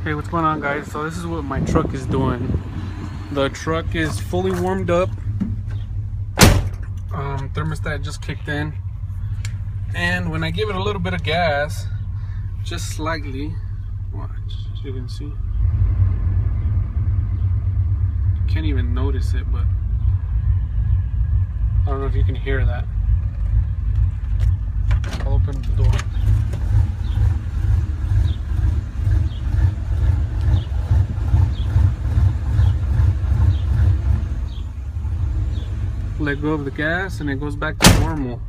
Hey, what's going on, guys? So this is what my truck is doing. The truck is fully warmed up. Thermostat just kicked in, and when I give it a little bit of gas, just slightly, watch, as you can see, you can't even notice it, but I don't know if you can hear that. I'll open the door. Let go of the gas and it goes back to normal.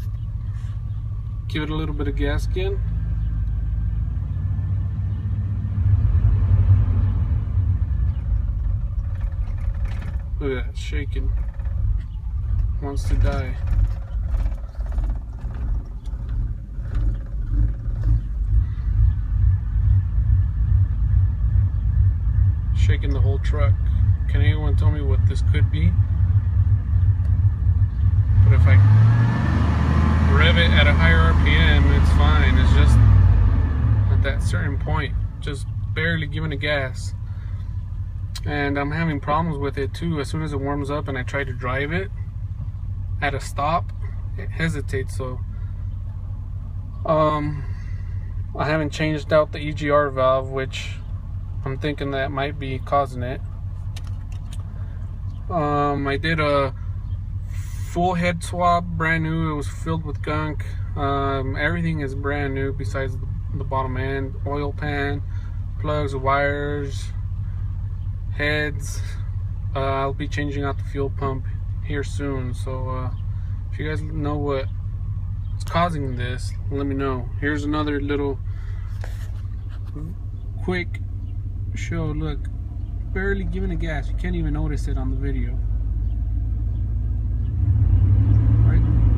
Give it a little bit of gas again. Look at that, shaking. Wants to die. Shaking the whole truck. Can anyone tell me what this could be? But if I rev it at a higher RPM, it's fine. It's just at that certain point, just barely giving it gas. And I'm having problems with it too. As soon as it warms up and I try to drive it at a stop, it hesitates. So I haven't changed out the EGR valve, which I'm thinking that might be causing it. I did a full head swap, brand new. It was filled with gunk. Everything is brand new besides the bottom end. Oil pan, plugs, wires, heads. I'll be changing out the fuel pump here soon, so if you guys know what's causing this, let me know. Here's another little quick show. Look, barely giving it gas. You can't even notice it on the video.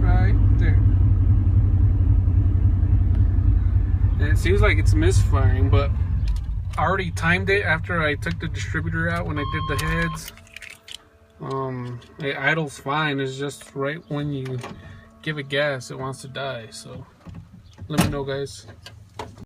Right there. And it seems like it's misfiring, but I already timed it after I took the distributor out when I did the heads. It idles fine. It's just right when you give it gas, it wants to die. So let me know, guys.